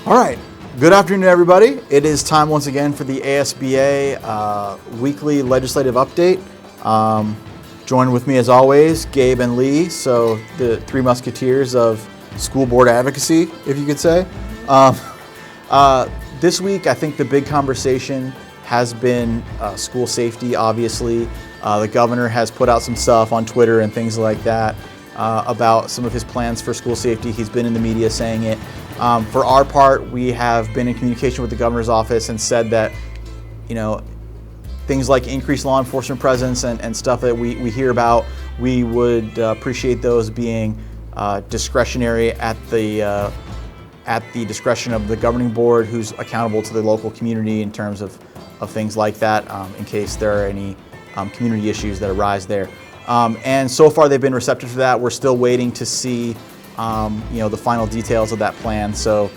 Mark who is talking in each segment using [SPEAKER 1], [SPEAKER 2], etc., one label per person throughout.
[SPEAKER 1] All right. Good afternoon, everybody. It is time once again for the ASBA weekly legislative update. Joined with me, as always, Gabe and Lee, so the three musketeers of school board advocacy, if you could say. This week, I think the big conversation has been school safety, obviously. The governor has put out some stuff on Twitter and things like that about some of his plans for school safety. He's been in the media saying it. For our part, we have been in communication with the governor's office and said that, you know, things like increased law enforcement presence and stuff that we hear about, we would appreciate those being discretionary at the discretion of the governing board, who's accountable to the local community in terms of things like that, in case there are any community issues that arise there. And so far they've been receptive to that. We're still waiting to see the final details of that plan. So,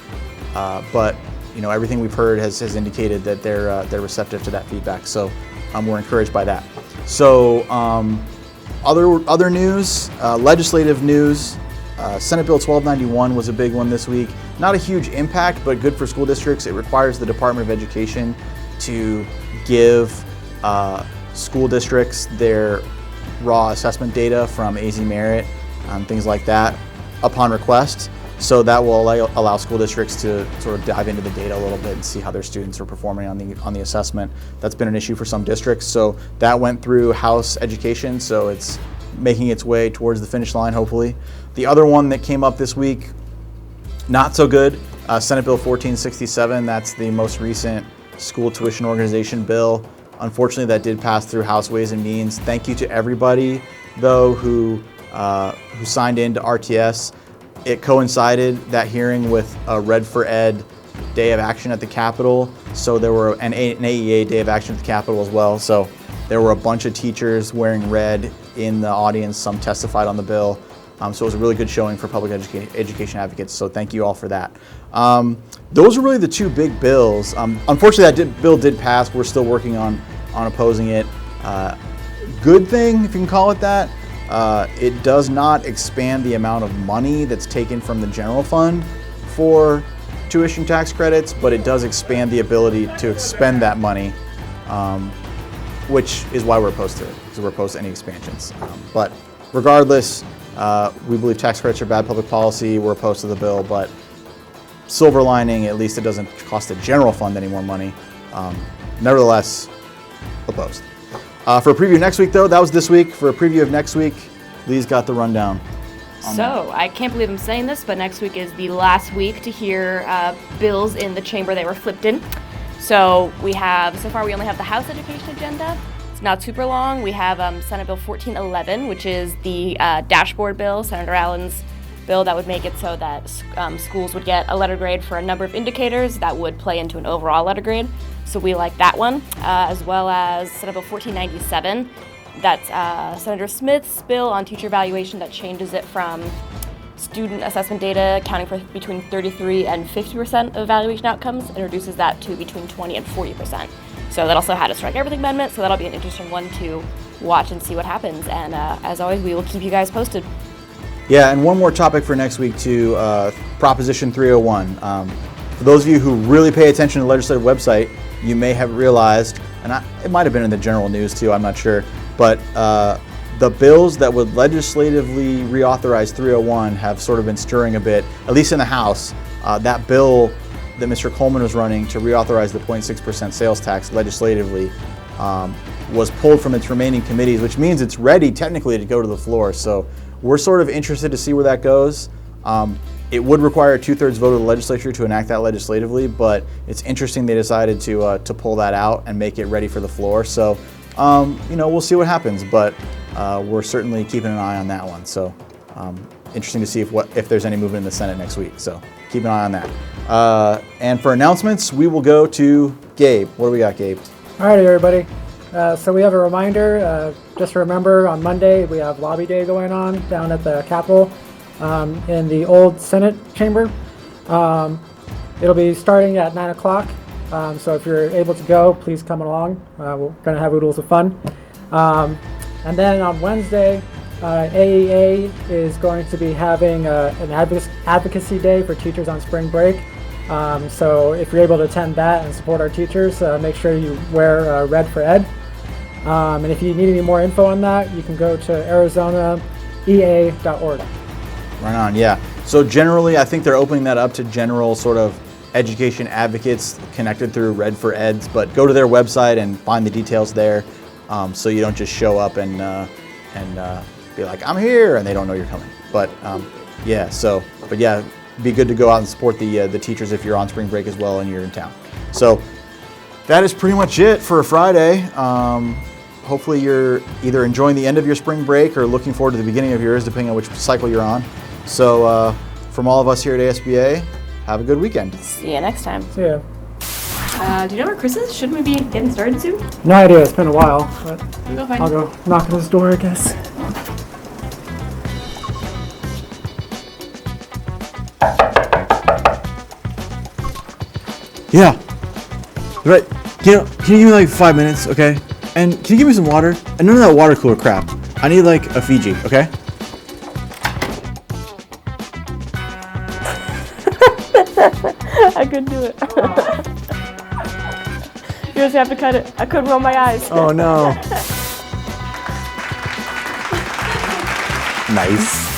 [SPEAKER 1] but everything we've heard has indicated that they're receptive to that feedback. So, we're encouraged by that. So, other news, legislative news. Senate Bill 1291 was a big one this week. Not a huge impact, but good for school districts. It requires the Department of Education to give school districts their raw assessment data from AZ Merit, things like that, upon request. So that will allow school districts to sort of dive into the data a little bit and see how their students are performing on the assessment. That's been an issue for some districts. So that went through House Education, so it's making its way towards the finish line, hopefully. The other one that came up this week, not so good, Senate Bill 1467. That's the most recent school tuition organization bill. Unfortunately, that did pass through House Ways and Means. Thank you to everybody, though, who signed in to RTS. It coincided, that hearing, with a Red for Ed Day of Action at the Capitol. So there were an AEA Day of Action at the Capitol as well. So there were a bunch of teachers wearing red in the audience. Some testified on the bill. So it was a really good showing for public education advocates. So thank you all for that. Those are really the two big bills. Unfortunately, that bill did pass. We're still working on opposing it. Good thing, if you can call it that. It does not expand the amount of money that's taken from the general fund for tuition tax credits, but it does expand the ability to expend that money, which is why we're opposed to it, because we're opposed to any expansions. But regardless, we believe tax credits are bad public policy. We're opposed to the bill, but silver lining, at least it doesn't cost the general fund any more money. Nevertheless, opposed. For a preview of next week, though, that was this week. For a preview of next week, Lee's got the rundown.
[SPEAKER 2] So, I can't believe I'm saying this, but next week is the last week to hear bills in the chamber that were flipped in. So far we only have the House Education agenda. It's not super long. We have Senate Bill 1411, which is the dashboard bill, Senator Allen's bill that would make it so that schools would get a letter grade for a number of indicators that would play into an overall letter grade. So we like that one, as well as Senate Bill 1497. That's Senator Smith's bill on teacher evaluation that changes it from student assessment data accounting for between 33 and 50% of evaluation outcomes and reduces that to between 20 and 40%. So that also had a strike everything amendment, so that'll be an interesting one to watch and see what happens. And as always, we will keep you guys posted.
[SPEAKER 1] Yeah, and one more topic for next week too, Proposition 301. For those of you who really pay attention to the legislative website, you may have realized, and it might have been in the general news too, I'm not sure, but the bills that would legislatively reauthorize 301 have sort of been stirring a bit, at least in the House. That bill that Mr. Coleman was running to reauthorize the 0.6% sales tax legislatively was pulled from its remaining committees, which means it's ready technically to go to the floor. So we're sort of interested to see where that goes. It would require a 2/3 vote of the legislature to enact that legislatively, but it's interesting they decided to pull that out and make it ready for the floor. So, we'll see what happens, but we're certainly keeping an eye on that one. So, interesting to see if there's any movement in the Senate next week. So, keep an eye on that. And for announcements, we will go to Gabe. What do we got, Gabe?
[SPEAKER 3] All right, everybody. So we have a reminder. Just remember, on Monday we have Lobby Day going on down at the Capitol. In the old Senate chamber. It'll be starting at 9 o'clock. So if you're able to go, please come along. We're going to have oodles of fun. And then on Wednesday, AEA is going to be having an advocacy day for teachers on spring break. So if you're able to attend that and support our teachers, make sure you wear red for ed. And if you need any more info on that, you can go to arizonaea.org.
[SPEAKER 1] Right on, yeah. So generally, I think they're opening that up to general sort of education advocates connected through Red for Eds, but go to their website and find the details there, so you don't just show up and be like, I'm here, and they don't know you're coming. But yeah, be good to go out and support the teachers if you're on spring break as well and you're in town. So that is pretty much it for a Friday. Hopefully you're either enjoying the end of your spring break or looking forward to the beginning of yours, depending on which cycle you're on. So from all of us here at ASBA, have a good weekend.
[SPEAKER 2] See you next time.
[SPEAKER 3] See ya.
[SPEAKER 2] Do you know where Chris is? Shouldn't we be getting started soon?
[SPEAKER 3] No idea. It's been a while, but
[SPEAKER 2] Go find
[SPEAKER 3] I'll go knock on his door, I guess.
[SPEAKER 1] Yeah. Right. Can you give me like 5 minutes, okay? And can you give me some water? And none of that water cooler crap. I need like a Fiji, okay?
[SPEAKER 2] I couldn't do it. You just have to cut it. I couldn't roll my eyes.
[SPEAKER 1] Oh no. Nice.